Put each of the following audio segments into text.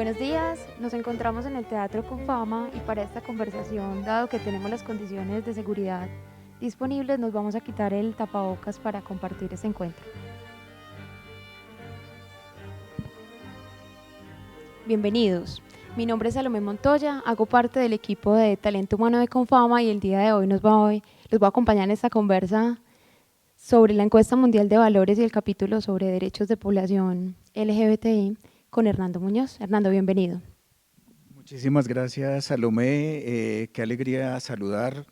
Buenos días, nos encontramos en el Teatro Confama y para esta conversación, dado que tenemos las condiciones de seguridad disponibles, nos vamos a quitar el tapabocas para compartir este encuentro. Bienvenidos, mi nombre es Salomé Montoya, hago parte del equipo de Talento Humano de Confama y el día de hoy los voy a acompañar en esta conversa sobre la encuesta mundial de valores y el capítulo sobre derechos de población LGBTI con Hernando Muñoz. Hernando, bienvenido. Muchísimas gracias, Salomé. Qué alegría saludar.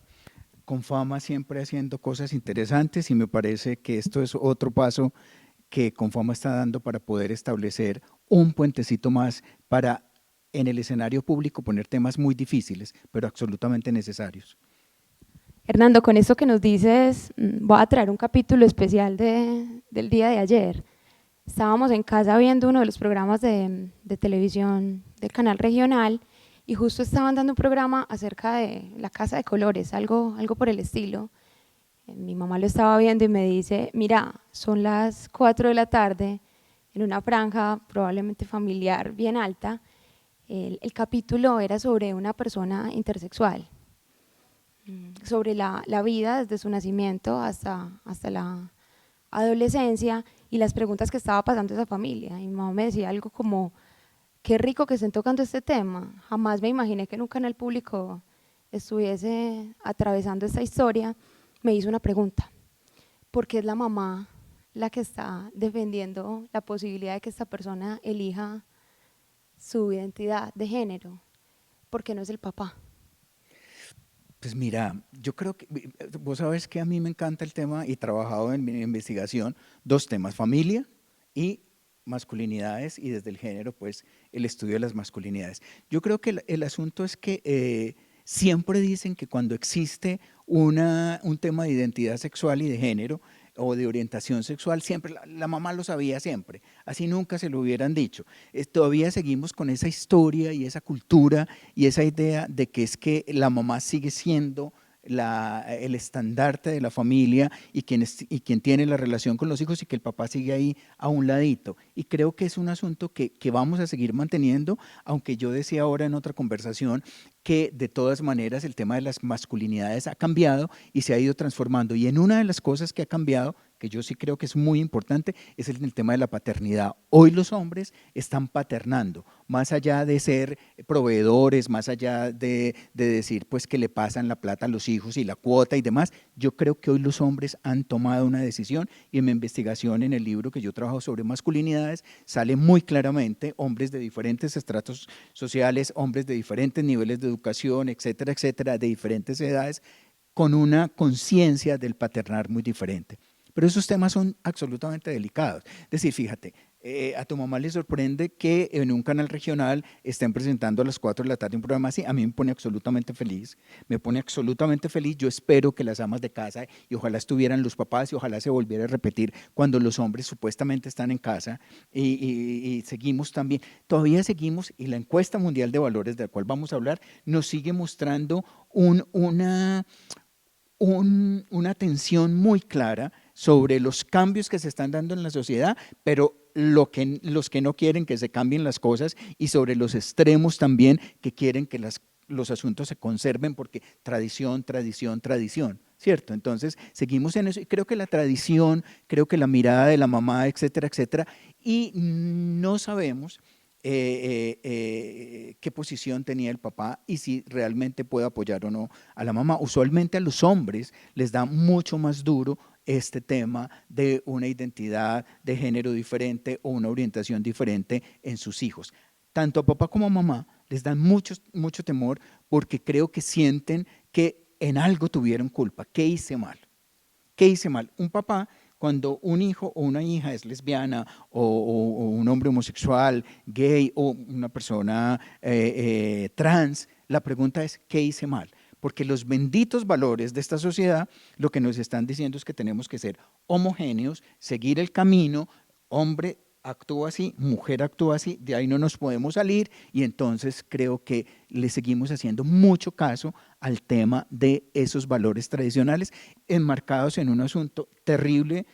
Confama siempre haciendo cosas interesantes y me parece que esto es otro paso que Confama está dando para poder establecer un puentecito más para en el escenario público poner temas muy difíciles, pero absolutamente necesarios. Hernando, con esto que nos dices, voy a traer un capítulo especial del día de ayer. Estábamos en casa viendo uno de los programas de televisión del canal regional y justo estaban dando un programa acerca de la casa de colores, algo por el estilo. Mi mamá lo estaba viendo y me dice, mira, son las 4 de la tarde, en una franja probablemente familiar bien alta. El capítulo era sobre una persona intersexual, sobre la vida desde su nacimiento hasta la adolescencia y las preguntas que estaba pasando esa familia. Y mi mamá me decía algo como, qué rico que estén tocando este tema. Jamás me imaginé que en un canal público estuviese atravesando esta historia. Me hizo una pregunta, ¿por qué es la mamá la que está defendiendo la posibilidad de que esta persona elija su identidad de género? ¿Por qué no es el papá? Pues mira, yo creo que vos sabes que a mí me encanta el tema y he trabajado en mi investigación dos temas, familia y masculinidades y desde el género, pues el estudio de las masculinidades. Yo creo que el asunto es que siempre dicen que cuando existe un tema de identidad sexual y de género o de orientación sexual, siempre la mamá lo sabía siempre, así nunca se lo hubieran dicho. Todavía seguimos con esa historia y esa cultura y esa idea de que es que la mamá sigue siendo el estandarte de la familia y quien tiene la relación con los hijos y que el papá sigue ahí a un ladito. Y creo que es un asunto que vamos a seguir manteniendo, aunque yo decía ahora en otra conversación que de todas maneras el tema de las masculinidades ha cambiado y se ha ido transformando. Y en una de las cosas que ha cambiado, que yo sí creo que es muy importante, es el tema de la paternidad. Hoy los hombres están paternando, más allá de ser proveedores, más allá de decir pues que le pasan la plata a los hijos y la cuota y demás. Yo creo que hoy los hombres han tomado una decisión y en mi investigación en el libro que yo trabajo sobre masculinidades sale muy claramente hombres de diferentes estratos sociales, hombres de diferentes niveles de educación, etcétera, etcétera, de diferentes edades, con una conciencia del paternar muy diferente. Pero esos temas son absolutamente delicados. Es decir, fíjate, a tu mamá le sorprende que en un canal regional estén presentando a las 4 de la tarde un programa así. A mí me pone absolutamente feliz, me pone absolutamente feliz. Yo espero que las amas de casa y ojalá estuvieran los papás y ojalá se volviera a repetir cuando los hombres supuestamente están en casa y seguimos también, todavía seguimos y la encuesta mundial de valores de la cual vamos a hablar nos sigue mostrando una tensión muy clara sobre los cambios que se están dando en la sociedad, pero los que no quieren que se cambien las cosas y sobre los extremos también que quieren que los asuntos se conserven porque tradición, tradición, tradición, ¿cierto? Entonces seguimos en eso y creo que la tradición, creo que la mirada de la mamá, etcétera, etcétera, y no sabemos qué posición tenía el papá y si realmente puede apoyar o no a la mamá. Usualmente a los hombres les da mucho más duro este tema de una identidad de género diferente o una orientación diferente en sus hijos. Tanto a papá como a mamá les dan mucho temor porque creo que sienten que en algo tuvieron culpa. ¿Qué hice mal? ¿Qué hice mal? Un papá, cuando un hijo o una hija es lesbiana o un hombre homosexual, gay o una persona trans, la pregunta es, ¿qué hice mal? Porque los benditos valores de esta sociedad lo que nos están diciendo es que tenemos que ser homogéneos, seguir el camino, hombre actúa así, mujer actúa así, de ahí no nos podemos salir y entonces creo que le seguimos haciendo mucho caso al tema de esos valores tradicionales enmarcados en un asunto terrible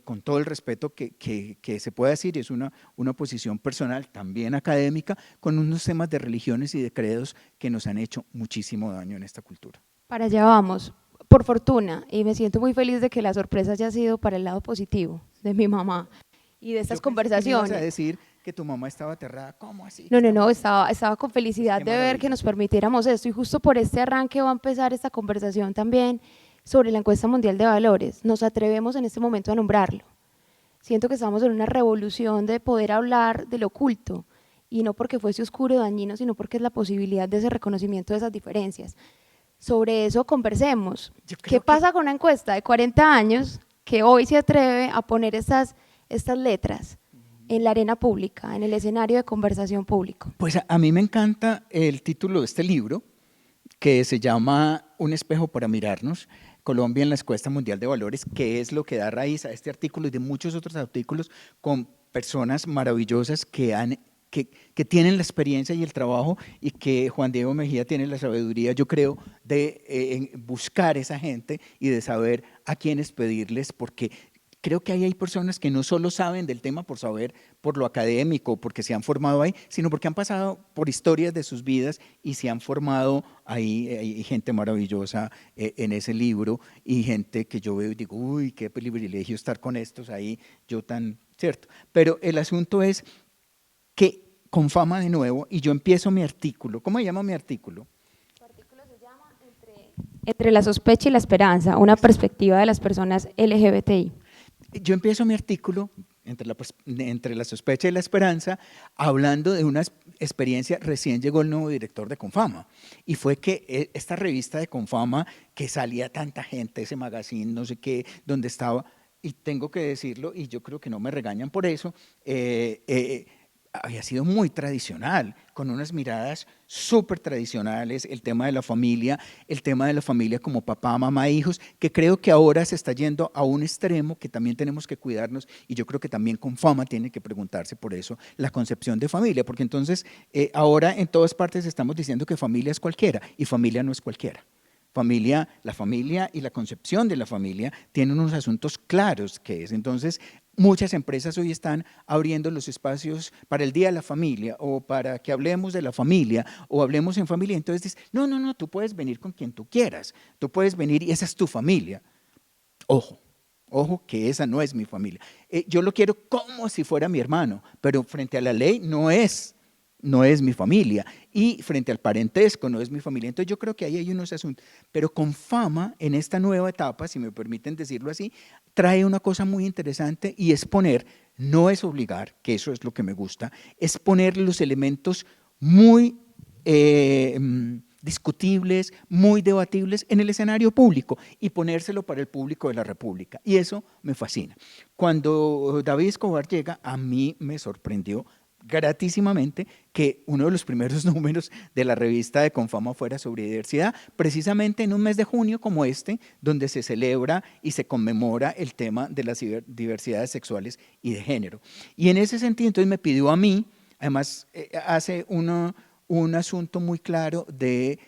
con todo el respeto que se puede decir, es una posición personal, también académica, con unos temas de religiones y de credos que nos han hecho muchísimo daño en esta cultura. Para allá vamos, por fortuna, y me siento muy feliz de que la sorpresa haya sido para el lado positivo de mi mamá y de estas Yo pensé que me ibas a conversaciones. decir que tu mamá estaba aterrada. ¿Cómo así? No, estaba con felicidad Qué de ver que maravilla. nos permitiéramos esto y justo por este arranque va a empezar esta conversación también sobre la encuesta mundial de valores. Nos atrevemos en este momento a nombrarlo. Siento que estamos en una revolución de poder hablar de lo oculto y no porque fuese oscuro o dañino, sino porque es la posibilidad de ese reconocimiento de esas diferencias. Sobre eso conversemos. ¿Qué pasa con una encuesta de 40 años que hoy se atreve a poner estas letras en la arena pública, en el escenario de conversación público? Pues a mí me encanta el título de este libro, que se llama Un espejo para mirarnos, Colombia en la encuesta mundial de valores, que es lo que da raíz a este artículo y de muchos otros artículos con personas maravillosas que tienen la experiencia y el trabajo, y que Juan Diego Mejía tiene la sabiduría, yo creo, de buscar esa gente y de saber a quiénes pedirles, porque creo que ahí hay personas que no solo saben del tema por saber, por lo académico, porque se han formado ahí, sino porque han pasado por historias de sus vidas y se han formado ahí. Hay gente maravillosa en ese libro, y gente que yo veo y digo, uy, qué privilegio estar con estos ahí, yo tan, ¿cierto? Pero el asunto es que Confama de nuevo, y yo empiezo mi artículo. ¿Cómo se llama mi artículo? Su artículo se llama Entre la sospecha y la esperanza, una perspectiva de las personas LGBTI. Yo empiezo mi artículo entre la sospecha y la esperanza, hablando de una experiencia. Recién llegó el nuevo director de Confama, y fue que esta revista de Confama, que salía tanta gente, ese magazine, no sé qué, donde estaba, y tengo que decirlo, y yo creo que no me regañan por eso, había sido muy tradicional, con unas miradas súper tradicionales, el tema de la familia como papá, mamá, hijos, que creo que ahora se está yendo a un extremo que también tenemos que cuidarnos, y yo creo que también Confama tiene que preguntarse por eso, la concepción de familia, porque entonces ahora en todas partes estamos diciendo que familia es cualquiera, y familia no es cualquiera. La familia y la concepción de la familia tienen unos asuntos claros que es. Entonces, muchas empresas hoy están abriendo los espacios para el Día de la Familia, o para que hablemos de la familia, o hablemos en familia. Entonces dices, no, tú puedes venir con quien tú quieras, tú puedes venir y esa es tu familia. Ojo, que esa no es mi familia. Yo lo quiero como si fuera mi hermano, pero frente a la ley no es mi familia, y frente al parentesco no es mi familia. Entonces yo creo que ahí hay unos asuntos, pero Confama en esta nueva etapa, si me permiten decirlo así, trae una cosa muy interesante, y es poner, no es obligar, que eso es lo que me gusta, es poner los elementos muy discutibles, muy debatibles en el escenario público, y ponérselo para el público de la República, y eso me fascina. Cuando David Escobar llega, a mí me sorprendió gratísimamente que uno de los primeros números de la revista de Confama fuera sobre diversidad, precisamente en un mes de junio como este, donde se celebra y se conmemora el tema de las diversidades sexuales y de género. Y en ese sentido, entonces me pidió a mí, además hace un asunto muy claro de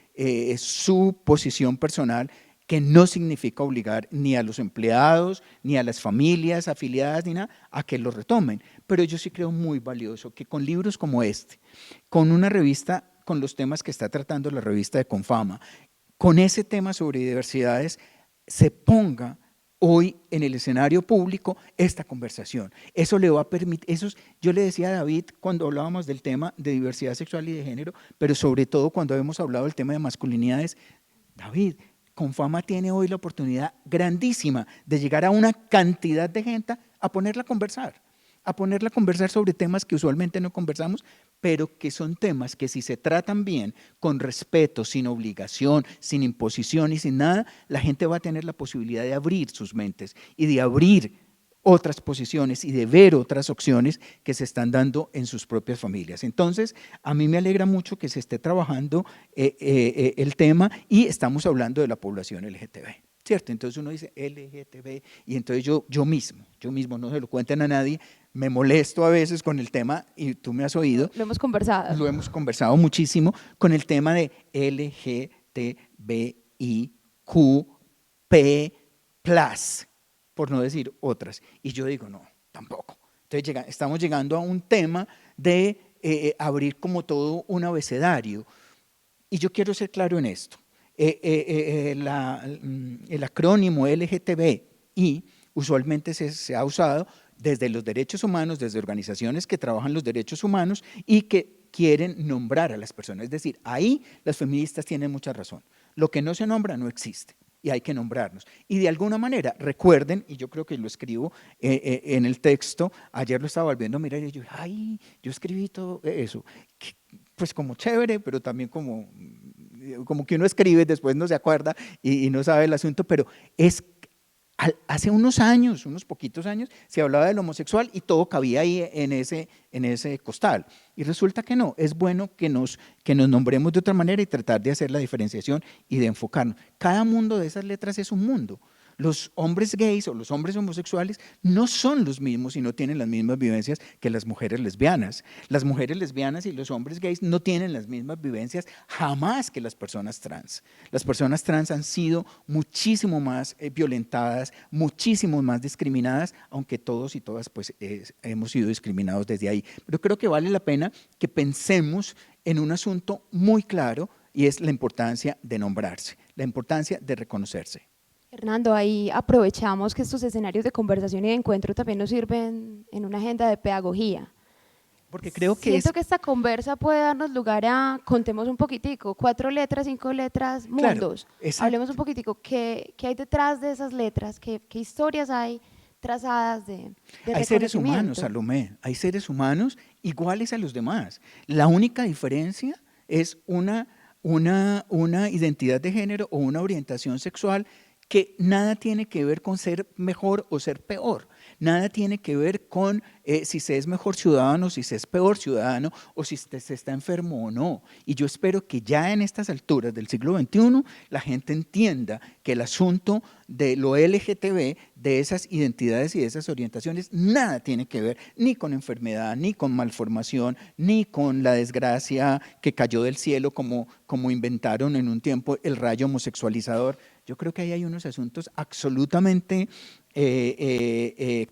su posición personal, que no significa obligar ni a los empleados, ni a las familias afiliadas, ni nada, a que lo retomen. Pero yo sí creo muy valioso que con libros como este, con una revista, con los temas que está tratando la revista de Confama, con ese tema sobre diversidades, se ponga hoy en el escenario público esta conversación. Eso le va a permitir, yo le decía a David cuando hablábamos del tema de diversidad sexual y de género, pero sobre todo cuando hemos hablado del tema de masculinidades, David, Confama tiene hoy la oportunidad grandísima de llegar a una cantidad de gente a ponerla a conversar sobre temas que usualmente no conversamos, pero que son temas que, si se tratan bien, con respeto, sin obligación, sin imposición y sin nada, la gente va a tener la posibilidad de abrir sus mentes y de abrir otras posiciones y de ver otras opciones que se están dando en sus propias familias. Entonces, a mí me alegra mucho que se esté trabajando el tema, y estamos hablando de la población LGTB, ¿cierto? Entonces uno dice LGTB, y entonces yo mismo, no se lo cuenten a nadie, me molesto a veces con el tema, y tú me has oído. Lo hemos conversado. Lo hemos conversado muchísimo con el tema de LGTBIQ+. por no decir otras. Y yo digo, no, tampoco. Entonces estamos llegando a un tema de abrir como todo un abecedario. Y yo quiero ser claro en esto. El acrónimo LGTBI usualmente se ha usado desde los derechos humanos, desde organizaciones que trabajan los derechos humanos y que quieren nombrar a las personas. Es decir, ahí las feministas tienen mucha razón. Lo que no se nombra no existe y hay que nombrarnos. Y de alguna manera, recuerden, y yo creo que lo escribo en el texto, ayer lo estaba volviendo a mirar y yo, ay, yo escribí todo eso. Pues como chévere, pero también como que uno escribe, después no se acuerda y no sabe el asunto, pero hace unos años, unos poquitos años, se hablaba del homosexual y todo cabía ahí en ese costal. Y resulta que no, es bueno que nos nombremos de otra manera y tratar de hacer la diferenciación y de enfocarnos. Cada mundo de esas letras es un mundo. Los hombres gays o los hombres homosexuales no son los mismos y no tienen las mismas vivencias que las mujeres lesbianas. Las mujeres lesbianas y los hombres gays no tienen las mismas vivencias jamás que las personas trans. Las personas trans han sido muchísimo más violentadas, muchísimo más discriminadas, aunque todos y todas pues, hemos sido discriminados desde ahí. Pero creo que vale la pena que pensemos en un asunto muy claro y es la importancia de nombrarse, la importancia de reconocerse. Hernando, ahí aprovechamos que estos escenarios de conversación y de encuentro también nos sirven en una agenda de pedagogía. Porque creo que Siento que esta conversa puede darnos lugar a, contemos un poquitico, 4 letras, 5 letras, mundos. Claro, Hablemos un poquitico, ¿qué hay detrás de esas letras? ¿Qué historias hay trazadas de hay seres humanos, Salomé, hay seres humanos iguales a los demás. La única diferencia es una identidad de género o una orientación sexual que nada tiene que ver con ser mejor o ser peor, nada tiene que ver con si se es mejor ciudadano, si se es peor ciudadano o si se está enfermo o no. Y yo espero que ya en estas alturas del siglo XXI la gente entienda que el asunto de lo LGTB, de esas identidades y de esas orientaciones, nada tiene que ver ni con enfermedad, ni con malformación, ni con la desgracia que cayó del cielo como inventaron en un tiempo el rayo homosexualizador. Yo creo que ahí hay unos asuntos absolutamente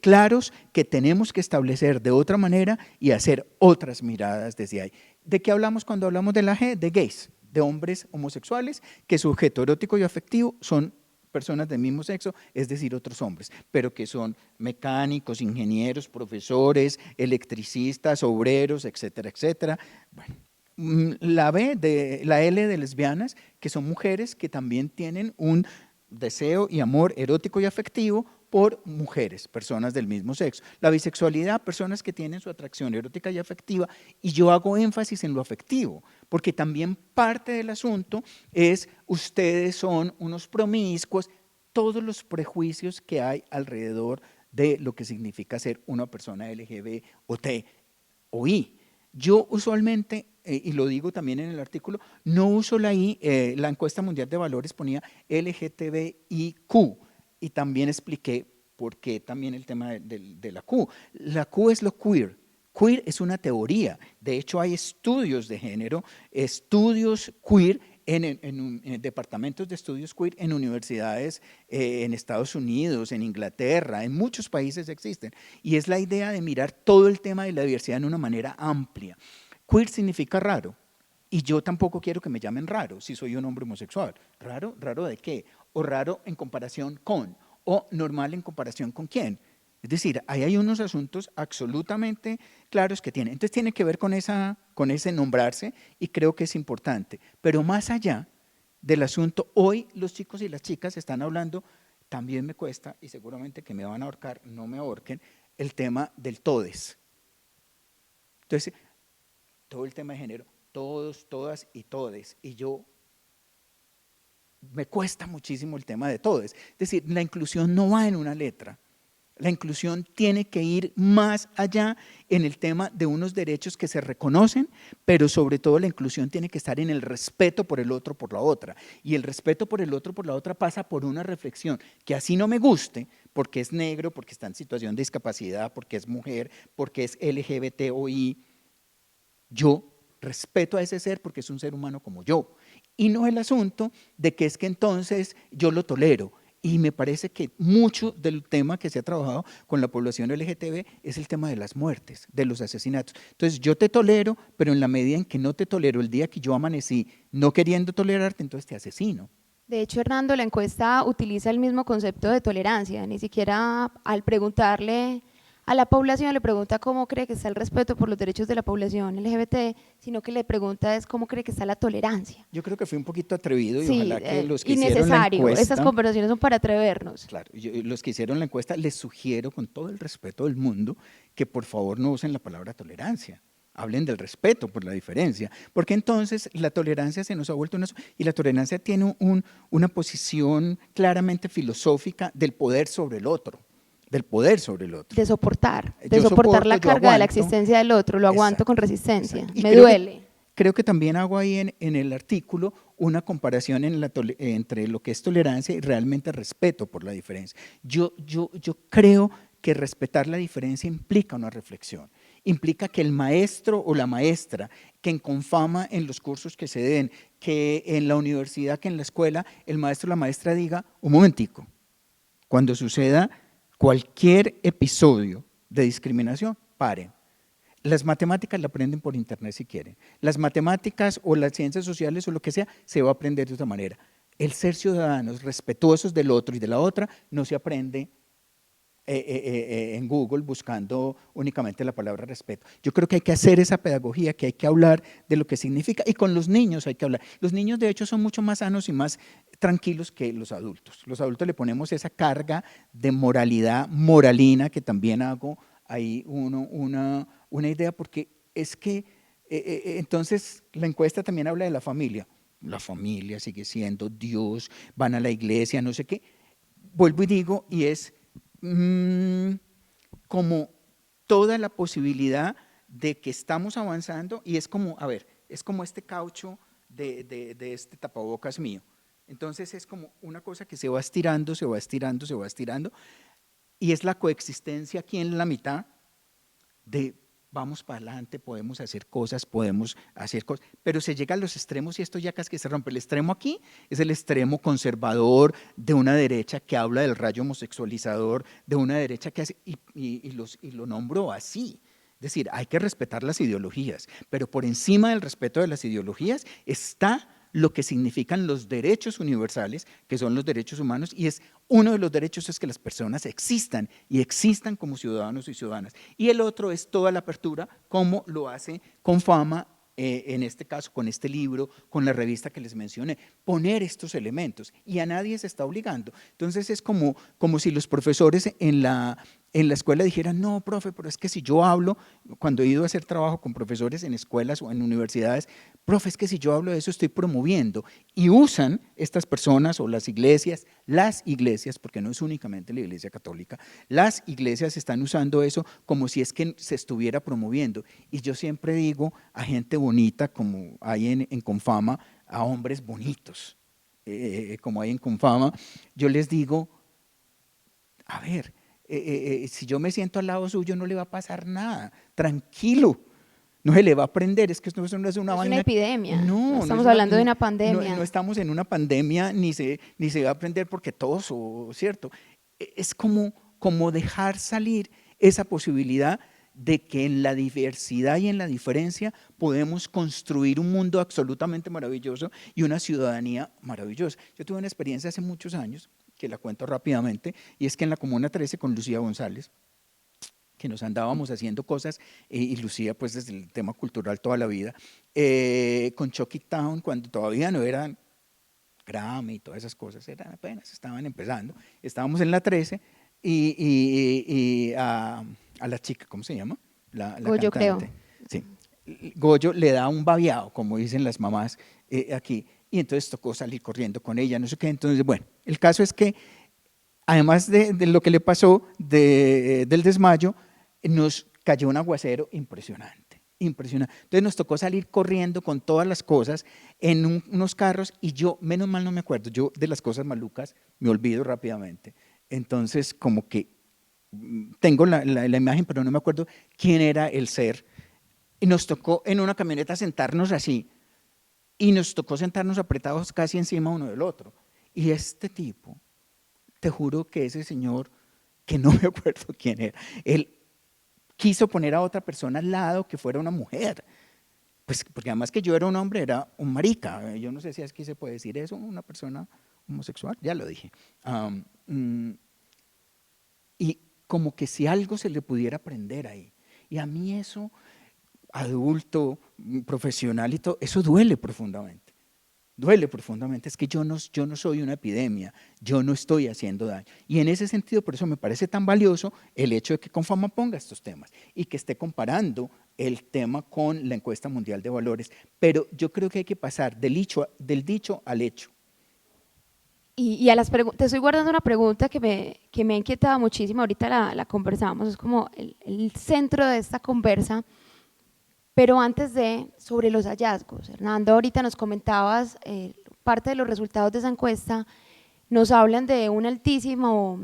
claros que tenemos que establecer de otra manera y hacer otras miradas desde ahí. ¿De qué hablamos cuando hablamos de la G? De gays, de hombres homosexuales, que su objeto erótico y afectivo son personas del mismo sexo, es decir, otros hombres, pero que son mecánicos, ingenieros, profesores, electricistas, obreros, etcétera, etcétera. Bueno, la L de lesbianas, que son mujeres que también tienen un deseo y amor erótico y afectivo por mujeres, personas del mismo sexo. La bisexualidad, personas que tienen su atracción erótica y afectiva, y yo hago énfasis en lo afectivo, porque también parte del asunto es ustedes son unos promiscuos, todos los prejuicios que hay alrededor de lo que significa ser una persona LGB o T o I. Yo usualmente, y lo digo también en el artículo, no uso la I, la encuesta mundial de valores ponía LGTBIQ, y también expliqué por qué también el tema de la Q. La Q es lo queer. Queer es una teoría, de hecho hay estudios de género, estudios queer en departamentos de estudios queer en universidades en Estados Unidos, en Inglaterra, en muchos países existen. Y es la idea de mirar todo el tema de la diversidad de una manera amplia. Queer significa raro, y yo tampoco quiero que me llamen raro si soy un hombre homosexual. ¿Raro? ¿Raro de qué? O raro en comparación con, o normal en comparación con quién. Es decir, ahí hay unos asuntos absolutamente claros que tienen. Entonces tiene que ver con ese nombrarse y creo que es importante. Pero más allá del asunto, hoy los chicos y las chicas están hablando, también me cuesta y seguramente que me van a ahorcar, no me ahorquen, el tema del todes. Entonces, todo el tema de género, todos, todas y todes. Y yo me cuesta muchísimo el tema de todes. Es decir, la inclusión no va en una letra. La inclusión tiene que ir más allá en el tema de unos derechos que se reconocen, pero sobre todo la inclusión tiene que estar en el respeto por el otro, por la otra. Y el respeto por el otro, por la otra pasa por una reflexión que así no me guste, porque es negro, porque está en situación de discapacidad, porque es mujer, porque es LGBTOI. Yo respeto a ese ser porque es un ser humano como yo. Y no el asunto de que es que entonces yo lo tolero. Y me parece que mucho del tema que se ha trabajado con la población LGTB es el tema de las muertes, de los asesinatos. Entonces yo te tolero, pero en la medida en que no te tolero, el día que yo amanecí no queriendo tolerarte, entonces te asesino. De hecho, Hernando, la encuesta utiliza el mismo concepto de tolerancia, ni siquiera al preguntarle a la población le pregunta cómo cree que está el respeto por los derechos de la población LGBT, sino que le pregunta es cómo cree que está la tolerancia. Yo creo que fui un poquito atrevido y Sí, ojalá que los que hicieron la innecesario, estas encuesta, conversaciones son para atrevernos. claro, los que hicieron la encuesta les sugiero con todo el respeto del mundo que por favor no usen la palabra tolerancia. Hablen del respeto por la diferencia, porque entonces la tolerancia se nos ha vuelto una... Y la tolerancia tiene una posición claramente filosófica del poder sobre el otro, del poder sobre el otro. De soportar Yo soportar soporto, la yo carga de la aguanto. existencia del otro, lo aguanto Exacto, con resistencia, exacto. Y me creo duele. creo que también hago ahí en el artículo una comparación entre lo que es tolerancia y realmente respeto por la diferencia. Yo creo que respetar la diferencia implica una reflexión, implica que el maestro o la maestra, que en Confama, en los cursos que se den, que en la universidad, que en la escuela, el maestro o la maestra diga, un momentico, cuando suceda cualquier episodio de discriminación, paren. Las matemáticas la aprenden por internet si quieren. Las matemáticas o las ciencias sociales o lo que sea, se va a aprender de otra manera. El ser ciudadanos respetuosos del otro y de la otra no se aprende en Google buscando únicamente la palabra respeto. Yo creo que hay que hacer esa pedagogía, que hay que hablar de lo que significa, y con los niños hay que hablar. Los niños de hecho son mucho más sanos y más tranquilos que los adultos. Los adultos le ponemos esa carga de moralidad moralina, que también hago ahí una idea, porque es que entonces la encuesta también habla de la familia. La familia sigue siendo Dios, van a la iglesia, no sé qué. Vuelvo y digo, y es como toda la posibilidad de que estamos avanzando, y es como, a ver, es como este caucho de este tapabocas mío. Entonces es como una cosa que se va estirando, se va estirando, se va estirando, y es la coexistencia aquí en la mitad de vamos para adelante, podemos hacer cosas, pero se llega a los extremos y esto ya casi que se rompe. El extremo aquí es el extremo conservador de una derecha que habla del rayo homosexualizador, de una derecha que hace, y lo nombro así. Es decir, hay que respetar las ideologías, pero por encima del respeto de las ideologías está lo que significan los derechos universales, que son los derechos humanos, y uno de los derechos es que las personas existan, y existan como ciudadanos y ciudadanas. Y el otro es toda la apertura, como lo hace Confama, en este caso con este libro, con la revista que les mencioné, poner estos elementos, y a nadie se está obligando. Entonces es como si los profesores en la escuela dijeran, no, profe, pero es que si yo hablo, cuando he ido a hacer trabajo con profesores en escuelas o en universidades, profe, es que si yo hablo de eso estoy promoviendo, y usan estas personas o las iglesias, porque no es únicamente la iglesia católica, las iglesias están usando eso como si es que se estuviera promoviendo, y yo siempre digo a gente bonita, como hay en Confama, a hombres bonitos, como hay en Confama, yo les digo, a ver, si yo me siento al lado suyo no le va a pasar nada, tranquilo, no se le va a aprender, es que esto no es una Es vaina. una epidemia, no No estamos hablando de una pandemia. No estamos en una pandemia, ni se va a aprender porque todos, ¿cierto? Es como dejar salir esa posibilidad de que en la diversidad y en la diferencia podemos construir un mundo absolutamente maravilloso y una ciudadanía maravillosa. Yo tuve una experiencia hace muchos años, que la cuento rápidamente, y es que en la Comuna 13 con Lucía González, que nos andábamos haciendo cosas, y Lucía pues desde el tema cultural toda la vida, con Chucky Town, cuando todavía no eran Grammy y todas esas cosas, eran apenas, estaban empezando, estábamos en la 13 y a la chica, ¿cómo se llama? La Goyo, cantante. creo. Sí. Goyo le da un babiado, como dicen las mamás aquí, y entonces tocó salir corriendo con ella, no sé qué, entonces bueno, el caso es que además de lo que le pasó del desmayo, nos cayó un aguacero impresionante, impresionante. Entonces nos tocó salir corriendo con todas las cosas en unos carros, y yo, menos mal no me acuerdo, yo de las cosas malucas me olvido rápidamente. Entonces como que tengo la imagen, pero no me acuerdo quién era el ser. Y nos tocó en una camioneta sentarnos así, y nos tocó sentarnos apretados casi encima uno del otro. Y este tipo te juro que ese señor, que no me acuerdo quién era, él quiso poner a otra persona al lado que fuera una mujer. Pues porque además que yo era un hombre, era un marica. Yo no sé si es que se puede decir eso, una persona homosexual, ya lo dije. Y como que si algo se le pudiera aprender ahí. Y a mí eso, adulto, profesional y todo, eso duele profundamente. Duele profundamente, es que yo no soy una epidemia, yo no estoy haciendo daño. Y en ese sentido, por eso me parece tan valioso el hecho de que Confama ponga estos temas y que esté comparando el tema con la encuesta mundial de valores. Pero yo creo que hay que pasar del dicho al hecho. Y a las preguntas, te estoy guardando una pregunta que me ha inquietado muchísimo, ahorita la conversamos, es como el centro de esta conversa, pero antes sobre los hallazgos. Hernando, ahorita nos comentabas parte de los resultados de esa encuesta, nos hablan de un altísimo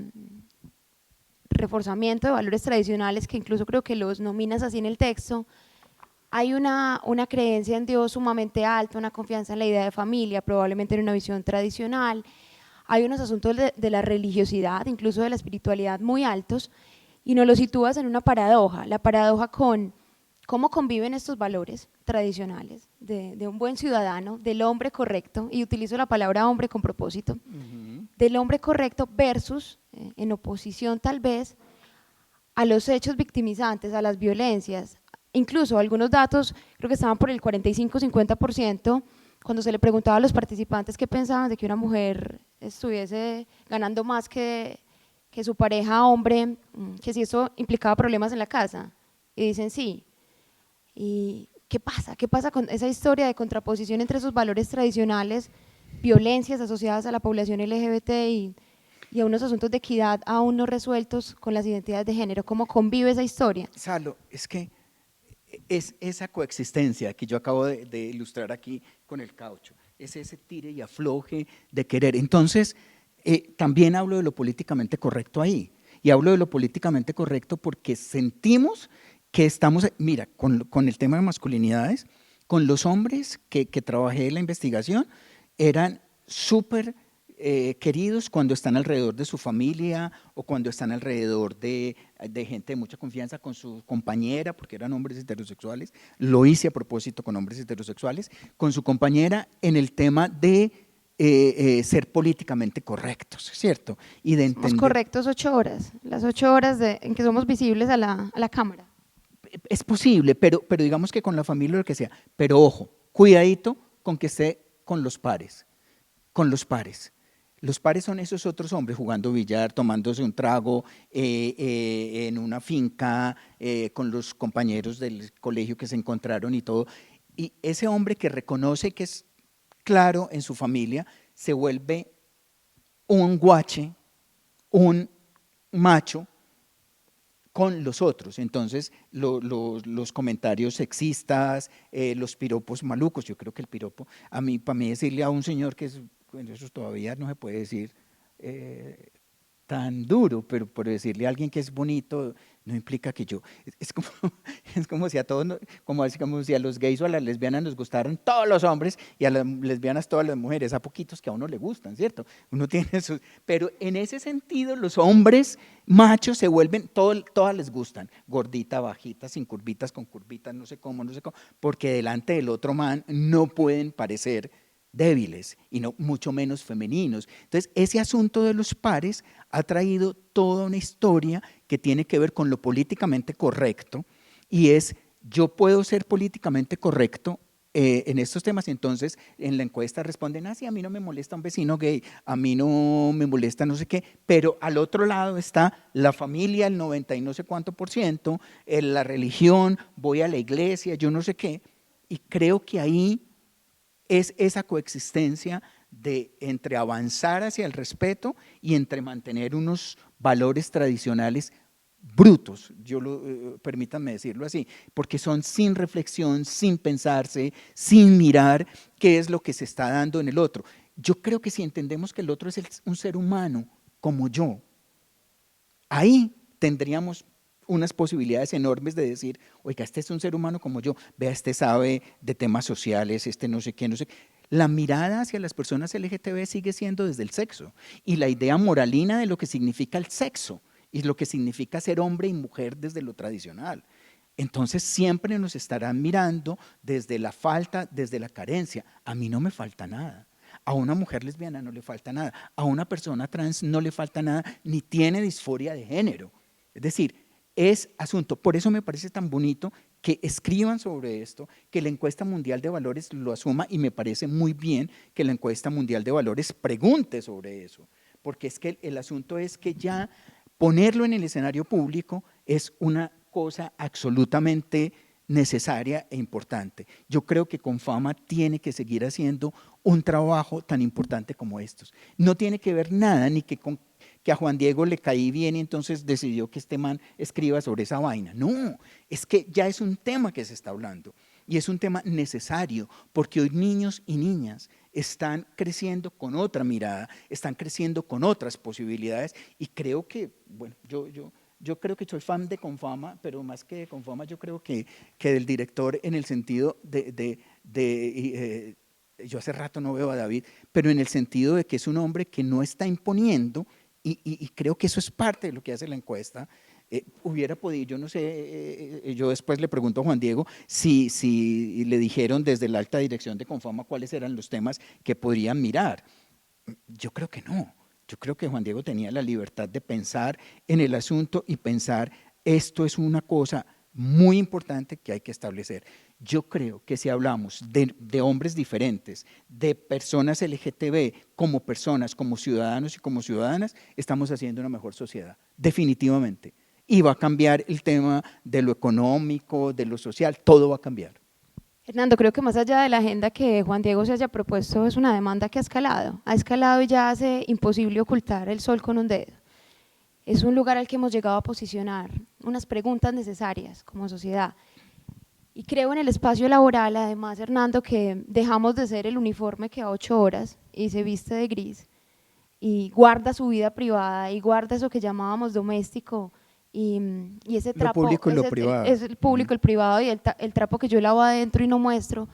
reforzamiento de valores tradicionales, que incluso creo que los nominas así en el texto. Hay una creencia en Dios sumamente alta, una confianza en la idea de familia, probablemente en una visión tradicional. Hay unos asuntos de la religiosidad, incluso de la espiritualidad muy altos, y nos lo sitúas en una paradoja, la paradoja con cómo conviven estos valores tradicionales de un buen ciudadano, del hombre correcto, y utilizo la palabra hombre con propósito, del hombre correcto versus, en oposición tal vez, a los hechos victimizantes, a las violencias. Incluso algunos datos, creo que estaban por el 45-50%, cuando se le preguntaba a los participantes qué pensaban de que una mujer estuviese ganando más que su pareja hombre, que si eso implicaba problemas en la casa, y dicen sí. ¿Y qué pasa? ¿Qué pasa con esa historia de contraposición entre esos valores tradicionales, violencias asociadas a la población LGBT y a unos asuntos de equidad aún no resueltos con las identidades de género? ¿Cómo convive esa historia? Salo, es que es esa coexistencia que yo acabo de ilustrar aquí con el caucho, es ese tire y afloje de querer. Entonces, también hablo de lo políticamente correcto ahí, y hablo de lo políticamente correcto porque sentimos que estamos, mira, con el tema de masculinidades, con los hombres que trabajé en la investigación, eran súper queridos cuando están alrededor de su familia o cuando están alrededor de gente de mucha confianza con su compañera, porque eran hombres heterosexuales. Lo hice a propósito con hombres heterosexuales, con su compañera en el tema de ser políticamente correctos, ¿cierto? Y de Somos entender. correctos 8 horas, las 8 horas en que somos visibles a la cámara. Es posible, pero digamos que con la familia o lo que sea. Pero ojo, cuidadito con que esté con los pares, con los pares. Los pares son esos otros hombres jugando billar, tomándose un trago en una finca, con los compañeros del colegio que se encontraron y todo. Y ese hombre que reconoce que es claro en su familia, se vuelve un guache, un macho con los otros. Entonces, los comentarios sexistas, los piropos malucos, yo creo que el piropo, para mí decirle a un señor que es, bueno, eso todavía no se puede decir tan duro, pero por decirle a alguien que es bonito, no implica que yo, es como, es como si a todos, como si a los gays o a las lesbianas nos gustaran todos los hombres y a las lesbianas todas las mujeres, a poquitos que a uno le gustan, ¿cierto? Uno tiene sus, pero en ese sentido los hombres machos se vuelven, todas les gustan, gordita, bajita, sin curvitas, con curvitas, no sé cómo, porque delante del otro man no pueden parecer débiles y no mucho menos femeninos. Entonces, ese asunto de los pares ha traído toda una historia que tiene que ver con lo políticamente correcto y es, yo puedo ser políticamente correcto en estos temas. Entonces, en la encuesta responden, sí, a mí no me molesta un vecino gay, a mí no me molesta no sé qué, pero al otro lado está la familia, el 90 y no sé cuánto %, la religión, voy a la iglesia, yo no sé qué, y creo que ahí es esa coexistencia entre avanzar hacia el respeto y entre mantener unos valores tradicionales brutos, permítanme decirlo así, porque son sin reflexión, sin pensarse, sin mirar qué es lo que se está dando en el otro. Yo creo que si entendemos que el otro es un ser humano como yo, ahí tendríamos unas posibilidades enormes de decir, oiga, este es un ser humano como yo, vea, este sabe de temas sociales, este no sé qué, no sé qué. La mirada hacia las personas LGTB sigue siendo desde el sexo y la idea moralina de lo que significa el sexo y lo que significa ser hombre y mujer desde lo tradicional. Entonces siempre nos estarán mirando desde la falta, desde la carencia. A mí no me falta nada. A una mujer lesbiana no le falta nada. A una persona trans no le falta nada, ni tiene disforia de género. Es decir, es asunto. Por eso me parece tan bonito que escriban sobre esto, que la encuesta mundial de valores lo asuma, y me parece muy bien que la encuesta mundial de valores pregunte sobre eso, porque es que el asunto es que ya ponerlo en el escenario público es una cosa absolutamente necesaria e importante. Yo creo que Confama tiene que seguir haciendo un trabajo tan importante como estos. No tiene que ver nada ni que a Juan Diego le caí bien y entonces decidió que este man escriba sobre esa vaina. No, es que ya es un tema que se está hablando y es un tema necesario porque hoy niños y niñas están creciendo con otra mirada, están creciendo con otras posibilidades y creo que, bueno, yo creo que soy fan de Confama, pero más que de Confama yo creo que del director en el sentido yo hace rato no veo a David, pero en el sentido de que es un hombre que no está imponiendo y creo que eso es parte de lo que hace la encuesta. Hubiera podido, yo no sé, yo después le pregunto a Juan Diego si le dijeron desde la alta dirección de Confama cuáles eran los temas que podrían mirar. Yo creo que no. Yo creo que Juan Diego tenía la libertad de pensar en el asunto y pensar, esto es una cosa muy importante que hay que establecer. Yo creo que si hablamos de hombres diferentes, de personas LGTB como personas, como ciudadanos y como ciudadanas, estamos haciendo una mejor sociedad, definitivamente. Y va a cambiar el tema de lo económico, de lo social, todo va a cambiar. Hernando, creo que más allá de la agenda que Juan Diego se haya propuesto, es una demanda que ha escalado y ya hace imposible ocultar el sol con un dedo. Es un lugar al que hemos llegado a posicionar unas preguntas necesarias como sociedad. Y creo en el espacio laboral, además, Hernando, que dejamos de ser el uniforme que a 8 horas y se viste de gris y guarda su vida privada y guarda eso que llamábamos doméstico y ese trapo, lo público y lo privado. Es el público, el privado y el trapo que yo lavo adentro y no muestro,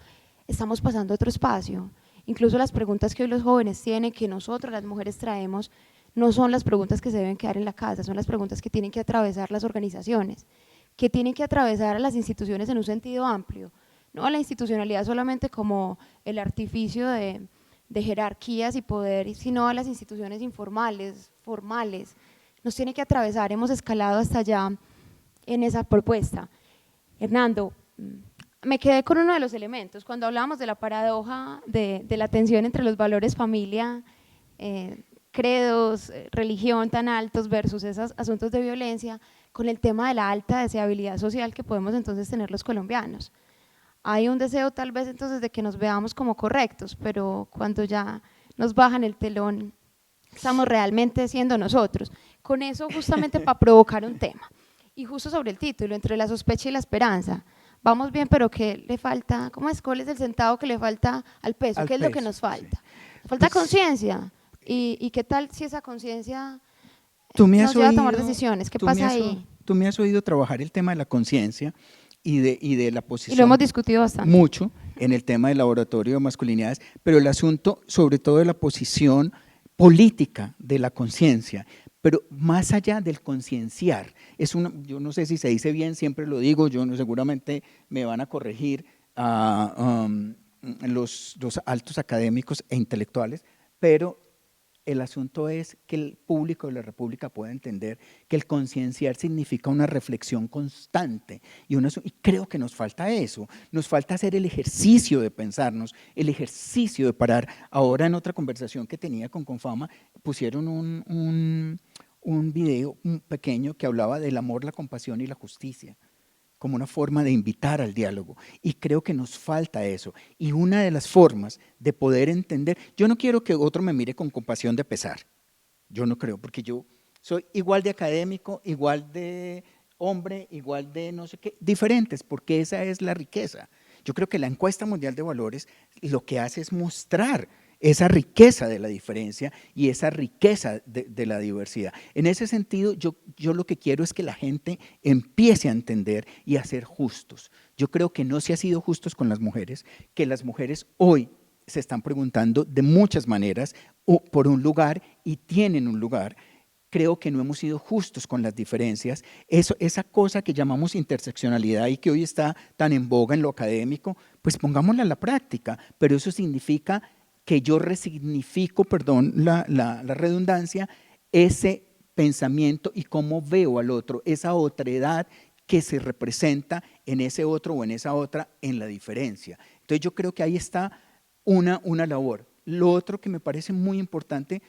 estamos pasando a otro espacio. Incluso las preguntas que hoy los jóvenes tienen, que nosotros las mujeres traemos, no son las preguntas que se deben quedar en la casa, son las preguntas que tienen que atravesar las organizaciones, que tienen que atravesar a las instituciones en un sentido amplio, no a la institucionalidad solamente como el artificio de jerarquías y poder, sino a las instituciones informales, formales. Nos tiene que atravesar, hemos escalado hasta allá en esa propuesta. Hernando, me quedé con uno de los elementos, cuando hablábamos de la paradoja de la tensión entre los valores familia, credos, religión tan altos versus esos asuntos de violencia, con el tema de la alta deseabilidad social que podemos entonces tener los colombianos. Hay un deseo tal vez entonces de que nos veamos como correctos, pero cuando ya nos bajan el telón, estamos realmente siendo nosotros. Con eso justamente para provocar un tema. Y justo sobre el título, entre la sospecha y la esperanza. Vamos bien, pero ¿qué le falta? ¿Cómo es? ¿Cuál es el centavo que le falta al peso? ¿Qué es lo que nos falta? Sí. Falta conciencia. ¿Y qué tal si esa conciencia nos lleva a tomar decisiones? ¿Qué pasa ahí? Tú me has oído trabajar el tema de la conciencia y de la posición. Y lo hemos discutido bastante. Mucho en el tema del laboratorio de masculinidades, pero el asunto sobre todo de la posición política de la conciencia, pero más allá del concienciar, yo no sé si se dice bien, siempre lo digo, seguramente me van a corregir los altos académicos e intelectuales, pero el asunto es que el público de la República pueda entender que el concienciar significa una reflexión constante y creo que nos falta eso, nos falta hacer el ejercicio de pensarnos, el ejercicio de parar. Ahora en otra conversación que tenía con Confama pusieron un video pequeño que hablaba del amor, la compasión y la justicia como una forma de invitar al diálogo y creo que nos falta eso y una de las formas de poder entender, yo no quiero que otro me mire con compasión de pesar, yo no creo, porque yo soy igual de académico, igual de hombre, igual de no sé qué, diferentes, porque esa es la riqueza. Yo creo que la encuesta mundial de valores lo que hace es mostrar esa riqueza de la diferencia y esa riqueza de la diversidad. En ese sentido, yo lo que quiero es que la gente empiece a entender y a ser justos. Yo creo que no se ha sido justos con las mujeres, que las mujeres hoy se están preguntando de muchas maneras por un lugar y tienen un lugar. Creo que no hemos sido justos con las diferencias. Esa cosa que llamamos interseccionalidad y que hoy está tan en boga en lo académico, pues pongámosla a la práctica, pero eso significa que yo resignifico, perdón la redundancia, ese pensamiento y cómo veo al otro, esa otredad que se representa en ese otro o en esa otra en la diferencia. Entonces yo creo que ahí está una labor. Lo otro que me parece muy importante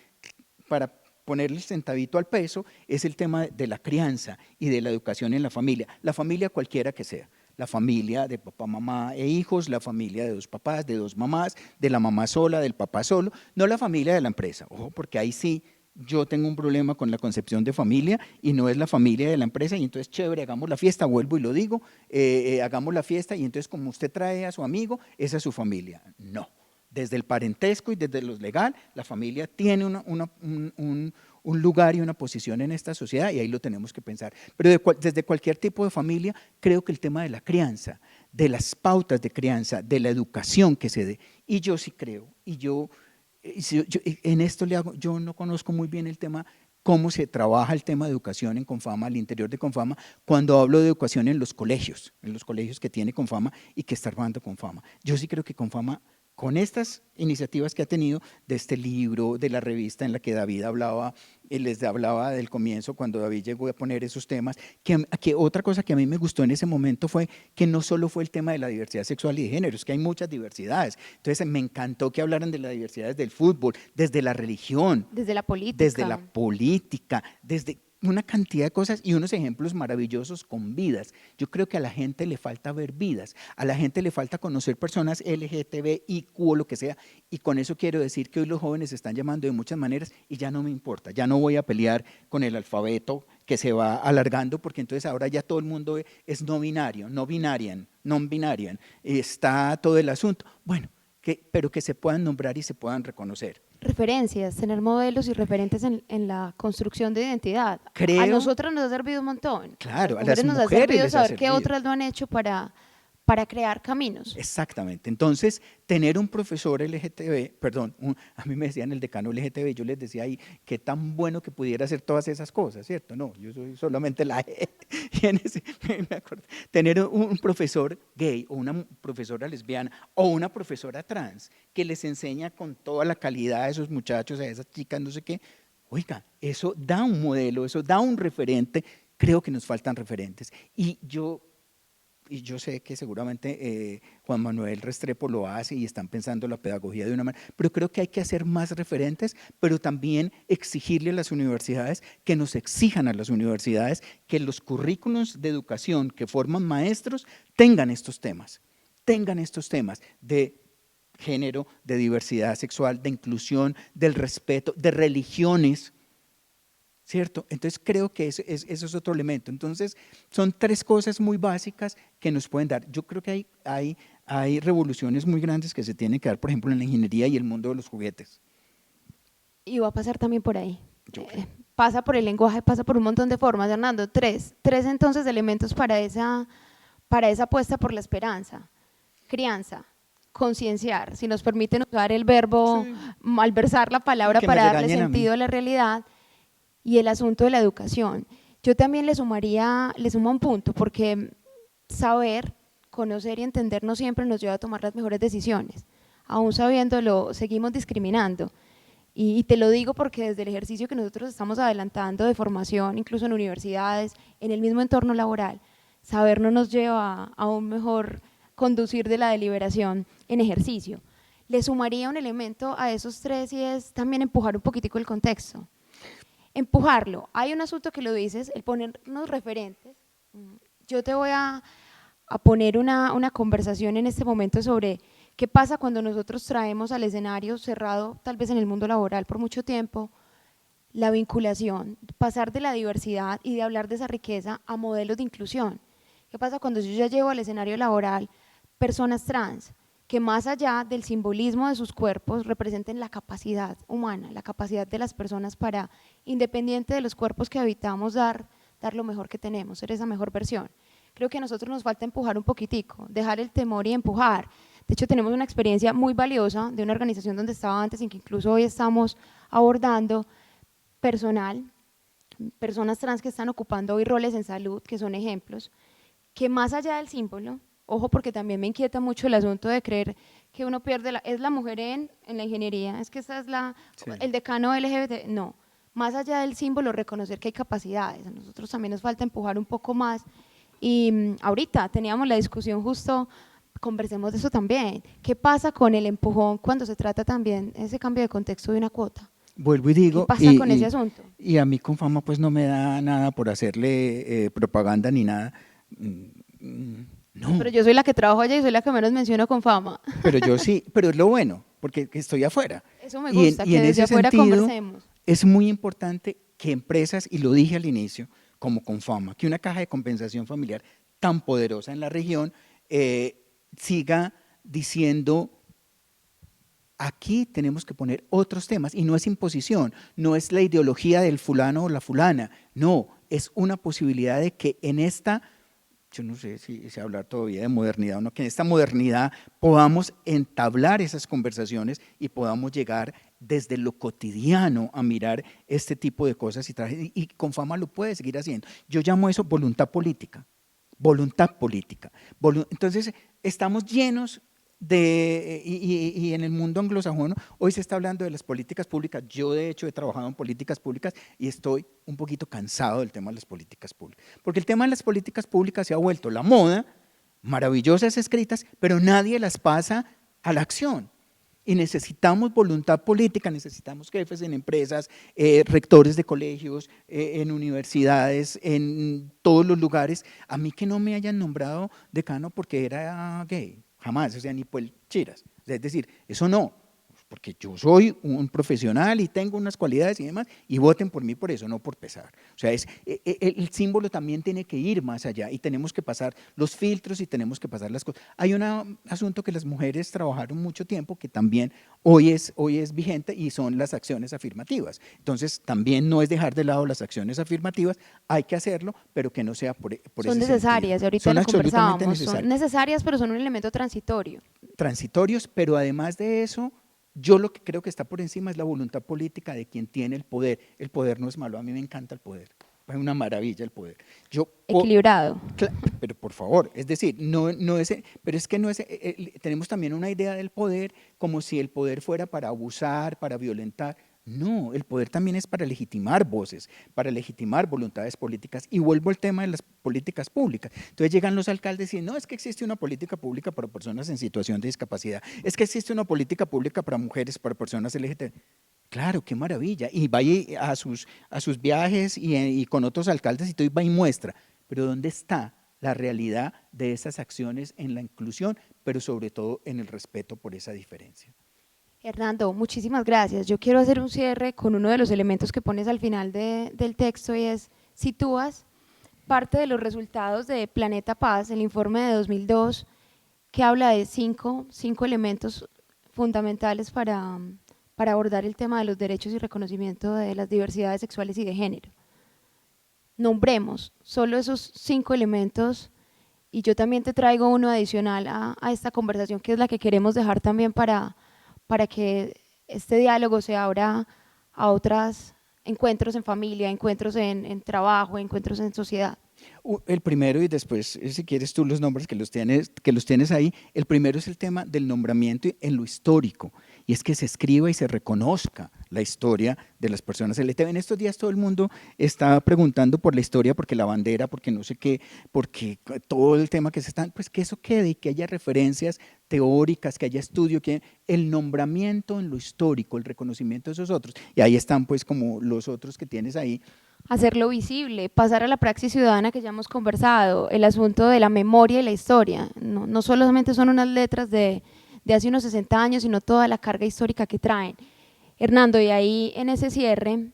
para ponerle el centavito al peso es el tema de la crianza y de la educación en la familia cualquiera que sea. La familia de papá, mamá e hijos, la familia de dos papás, de dos mamás, de la mamá sola, del papá solo, no la familia de la empresa. Ojo, porque ahí sí yo tengo un problema con la concepción de familia y no es la familia de la empresa y entonces chévere, hagamos la fiesta, vuelvo y lo digo, hagamos la fiesta y entonces como usted trae a su amigo, esa es su familia. No, desde el parentesco y desde lo legal, la familia tiene un lugar y una posición en esta sociedad y ahí lo tenemos que pensar. Pero desde cualquier tipo de familia, creo que el tema de la crianza, de las pautas de crianza, de la educación que se dé, y yo sí creo, y yo en esto yo no conozco muy bien el tema, cómo se trabaja el tema de educación en Confama, al interior de Confama, cuando hablo de educación en los colegios que tiene Confama y que está armando Confama. Yo sí creo que Confama, con estas iniciativas que ha tenido de este libro, de la revista en la que David hablaba, les hablaba del comienzo cuando David llegó a poner esos temas, que otra cosa que a mí me gustó en ese momento fue que no solo fue el tema de la diversidad sexual y de género, es que hay muchas diversidades. Entonces me encantó que hablaran de la diversidad desde el fútbol, desde la religión, desde la política, desde una cantidad de cosas y unos ejemplos maravillosos con vidas. Yo creo que a la gente le falta ver vidas, a la gente le falta conocer personas LGTBIQ o lo que sea, y con eso quiero decir que hoy los jóvenes se están llamando de muchas maneras y ya no me importa, ya no voy a pelear con el alfabeto que se va alargando, porque entonces ahora ya todo el mundo es no binario, no binarian, non-binarian, está todo el asunto. Bueno, pero que se puedan nombrar y se puedan reconocer. Referencias, tener modelos y referentes en la construcción de identidad. A nosotros nos ha servido un montón. Claro, a las mujeres nos ha servido saber qué otras lo han hecho para crear caminos. Exactamente. Entonces, tener un profesor LGTB, perdón, a mí me decían el decano LGTB, yo les decía ahí, qué tan bueno que pudiera hacer todas esas cosas, ¿cierto? No, yo soy solamente la E. Y me acuerdo, tener un profesor gay o una profesora lesbiana o una profesora trans que les enseña con toda la calidad a esos muchachos, a esas chicas, no sé qué, oiga, eso da un modelo, eso da un referente. Creo que nos faltan referentes. Y yo sé que seguramente Juan Manuel Restrepo lo hace y están pensando la pedagogía de una manera, pero creo que hay que hacer más referentes, pero también exigirle a las universidades que nos exijan a las universidades que los currículos de educación que forman maestros tengan estos temas de género, de diversidad sexual, de inclusión, del respeto, de religiones, ¿cierto? Entonces creo que eso es otro elemento. Entonces son tres cosas muy básicas que nos pueden dar. Yo creo que hay revoluciones muy grandes que se tienen que dar, por ejemplo, en la ingeniería y el mundo de los juguetes. Y va a pasar también por ahí. Pasa por el lenguaje, pasa por un montón de formas. Hernando, tres entonces elementos para esa apuesta por la esperanza. Crianza, concienciar, si nos permiten usar el verbo, malversar la palabra para darle sentido a la realidad. Y el asunto de la educación. Yo también le sumo un punto, porque saber, conocer y entender no siempre nos lleva a tomar las mejores decisiones. Aún sabiéndolo, seguimos discriminando. Y te lo digo porque desde el ejercicio que nosotros estamos adelantando de formación, incluso en universidades, en el mismo entorno laboral, saber no nos lleva a un mejor conducir de la deliberación en ejercicio. Le sumaría un elemento a esos tres y es también empujar un poquitico el contexto. Empujarlo. Hay un asunto que lo dices, el ponernos referentes. Yo te voy a poner una conversación en este momento sobre qué pasa cuando nosotros traemos al escenario cerrado, tal vez en el mundo laboral por mucho tiempo, la vinculación, pasar de la diversidad y de hablar de esa riqueza a modelos de inclusión. ¿Qué pasa cuando yo ya llevo al escenario laboral personas trans que más allá del simbolismo de sus cuerpos representen la capacidad humana, la capacidad de las personas para, independiente de los cuerpos que habitamos, dar lo mejor que tenemos, ser esa mejor versión? Creo que a nosotros nos falta empujar un poquitico, dejar el temor y empujar. De hecho, tenemos una experiencia muy valiosa de una organización donde estaba antes y que incluso hoy estamos abordando personal, personas trans que están ocupando hoy roles en salud, que son ejemplos, que más allá del símbolo, ojo porque también me inquieta mucho el asunto de creer que uno pierde, es la mujer en la ingeniería, es que esa es Sí. el decano LGBT, no, más allá del símbolo, reconocer que hay capacidades, a nosotros también nos falta empujar un poco más, y ahorita teníamos la discusión justo, conversemos de eso también, ¿qué pasa con el empujón cuando se trata también ese cambio de contexto de una cuota? Vuelvo y ¿Qué digo, pasa con ese asunto? y a mí con Fama pues no me da nada por hacerle propaganda ni nada. Mm, No, Pero yo soy la que trabajo allá y soy la que menos menciono con Fama. pero yo sí, pero es lo bueno, porque que estoy afuera. Eso me Y gusta, y que en desde ese afuera sentido conversemos. es muy importante que empresas, y lo dije al inicio, como con Fama, que una caja de compensación familiar tan poderosa en la región siga diciendo: aquí tenemos que poner otros temas, y no es imposición, no es la ideología del fulano o la fulana, no, es una posibilidad de que en esta, yo no sé si hablar todavía de modernidad o no, que en esta modernidad podamos entablar esas conversaciones y podamos llegar desde lo cotidiano a mirar este tipo de cosas y con Fama lo puede seguir haciendo. Yo llamo eso voluntad política, voluntad política. Entonces, estamos llenos y en el mundo anglosajón hoy se está hablando de las políticas públicas. Yo de hecho he trabajado en políticas públicas y estoy un poquito cansado del tema de las políticas públicas, porque el tema de las políticas públicas se ha vuelto la moda, maravillosas escritas, pero nadie las pasa a la acción. Y necesitamos voluntad política, necesitamos jefes en empresas, rectores de colegios, en universidades, en todos los lugares. A mí que no me hayan nombrado decano porque era gay, jamás, o sea, ni por el chiras. O sea, es decir, eso no, porque yo soy un profesional y tengo unas cualidades y demás, y voten por mí por eso, no por pesar. O sea, el símbolo también tiene que ir más allá y tenemos que pasar los filtros y tenemos que pasar las cosas. Hay un asunto que las mujeres trabajaron mucho tiempo que también hoy es vigente y son las acciones afirmativas. Entonces, también no es dejar de lado las acciones afirmativas, hay que hacerlo, pero que no sea por Son ese sentido. necesarias, y ahorita Son lo absolutamente conversábamos, son necesarias. necesarias, pero son un elemento transitorio. Transitorios, pero además de eso, yo lo que creo que está por encima es la voluntad política de quien tiene el poder. El poder no es malo, a mí me encanta el poder, es una maravilla el poder. Equilibrado. Pero por favor, es decir, no es, pero es que no es, tenemos también una idea del poder como si el poder fuera para abusar, para violentar. No, el poder también es para legitimar voces, para legitimar voluntades políticas. Y vuelvo al tema de las políticas públicas. Entonces llegan los alcaldes y dicen, no, es que existe una política pública para personas en situación de discapacidad, es que existe una política pública para mujeres, para personas LGTB. Claro, qué maravilla. Y vaya a sus viajes y con otros alcaldes y todo, y va y muestra. Pero ¿dónde está la realidad de esas acciones en la inclusión, pero sobre todo en el respeto por esa diferencia? Hernando, muchísimas gracias. Yo quiero hacer un cierre con uno de los elementos que pones al final del texto y es, sitúas parte de los resultados de Planeta Paz, el informe de 2002, que habla de cinco elementos fundamentales para abordar el tema de los derechos y reconocimiento de las diversidades sexuales y de género. Nombremos solo esos 5 elementos y yo también te traigo uno adicional a esta conversación, que es la que queremos dejar también para que este diálogo se abra a otros encuentros en familia, encuentros en trabajo, encuentros en sociedad. El primero, y después, si quieres tú los nombres que los tienes ahí, el primero es el tema del nombramiento en lo histórico, y es que se escriba y se reconozca la historia de las personas LGTB. En estos días todo el mundo está preguntando por la historia, porque la bandera, porque no sé qué, porque todo el tema que se están, pues que eso quede y que haya referencias teóricas, que haya estudio, que el nombramiento en lo histórico, el reconocimiento de esos otros, y ahí están pues como los otros que tienes ahí. Hacerlo visible, pasar a la praxis ciudadana que ya hemos conversado, el asunto de la memoria y la historia, no solamente son unas letras de hace unos 60 años, sino toda la carga histórica que traen. Hernando, y ahí en ese cierre,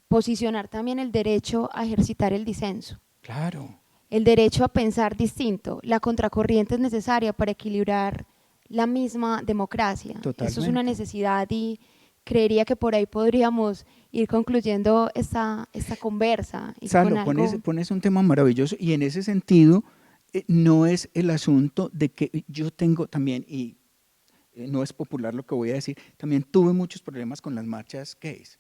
posicionar también el derecho a ejercitar el disenso. Claro. El derecho a pensar distinto, la contracorriente es necesaria para equilibrar la misma democracia. Totalmente. Eso es una necesidad y creería que por ahí podríamos ir concluyendo esta conversa. Y Salo, pones un tema maravilloso y en ese sentido no es el asunto de que yo tengo también, y no es popular lo que voy a decir, también tuve muchos problemas con las marchas gays,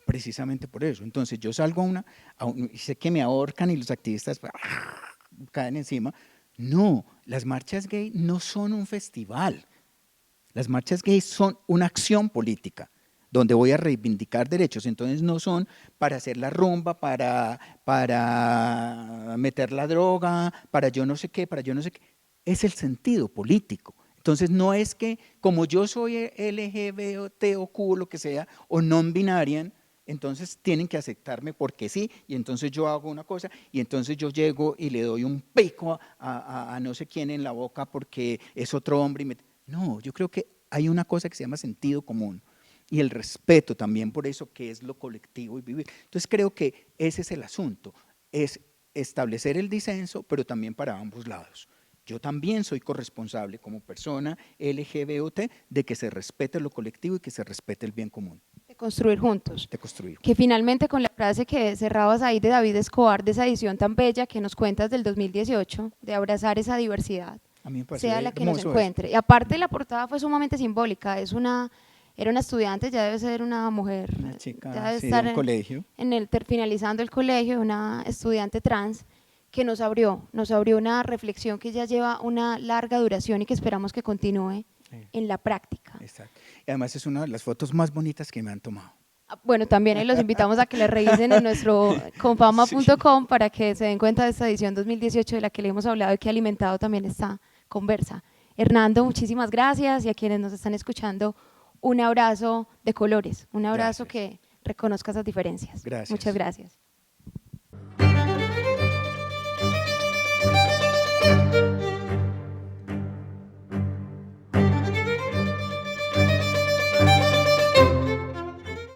precisamente por eso. Entonces yo salgo y sé que me ahorcan y los activistas caen encima. No, las marchas gay no son un festival. Las marchas gays son una acción política donde voy a reivindicar derechos. Entonces no son para hacer la rumba, para meter la droga, para yo no sé qué, Es el sentido político. Entonces no es que como yo soy LGBT o Q, lo que sea, o non-binarian, entonces tienen que aceptarme porque sí, y entonces yo hago una cosa, y entonces yo llego y le doy un pico a no sé quién en la boca porque es otro hombre. No, yo creo que hay una cosa que se llama sentido común y el respeto también por eso que es lo colectivo y vivir. Entonces creo que ese es el asunto, es establecer el disenso, pero también para ambos lados. Yo también soy corresponsable como persona LGBT de que se respete lo colectivo y que se respete el bien común. De construir juntos. De construir. Que finalmente con la frase que cerrabas ahí de David Escobar, de esa edición tan bella que nos cuentas del 2018, de abrazar esa diversidad, A mí me parece sea la que nos hermoso encuentre. eso. Y aparte la portada fue sumamente simbólica, era una estudiante, ya debe ser una mujer, Una ya chica debe sí, estar de un colegio. finalizando el colegio, una estudiante trans que nos abrió una reflexión que ya lleva una larga duración y que esperamos que continúe en la práctica. Exacto. Y además es una de las fotos más bonitas que me han tomado. Bueno, también los invitamos a que le revisen en nuestro confama.com para que se den cuenta de esta edición 2018 de la que le hemos hablado y que ha alimentado también esta conversa. Hernando, muchísimas gracias, y a quienes nos están escuchando, un abrazo de colores, un abrazo que reconozca esas diferencias. Gracias. Muchas gracias.